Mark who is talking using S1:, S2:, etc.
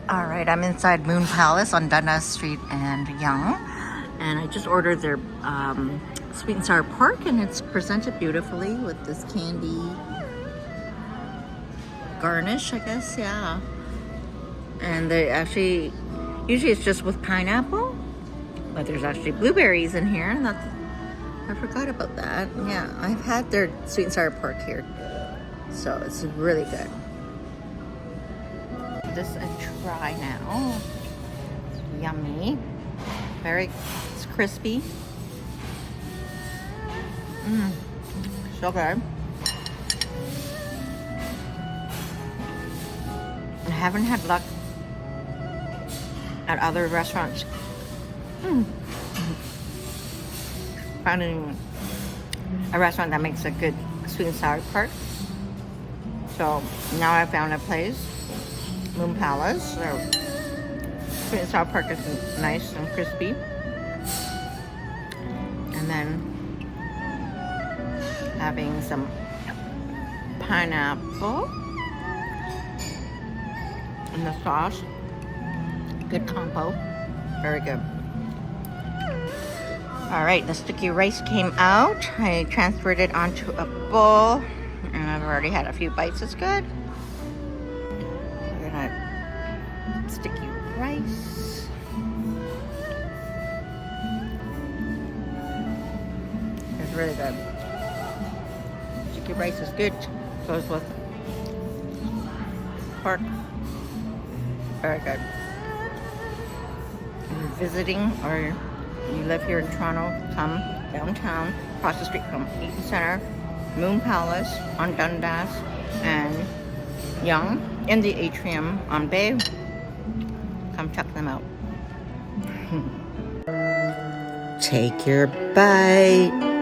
S1: All right, I'm inside Moon Palace on Dundas Street and Yonge, and I just ordered their sweet and sour pork, and it's presented beautifully with this candy garnish, I guess, yeah. And they actually, usually it's just with pineapple, but there's actually blueberries in here, and that's, I forgot about that. Yeah, I've had their sweet and sour pork here, so it's really good. This a try now. It's yummy. It's crispy. So good. I haven't had luck at other restaurants finding a restaurant that makes a good sweet and sour pork. So now I found a place, Moon Palace. Their sweet and sour pork is nice and crispy. And then having some pineapple in the sauce. Good combo. Very good. Alright, the sticky rice came out. I transferred it onto a bowl, and I've already had a few bites. It's good. We're gonna sticky rice. It's really good. Sticky rice is good. Goes with pork. Very good. If you're visiting or you live here in Toronto, come downtown, across the street from Eaton Center, Moon Palace on Dundas, and Yonge in the Atrium on Bay. Come check them out. Take your bite.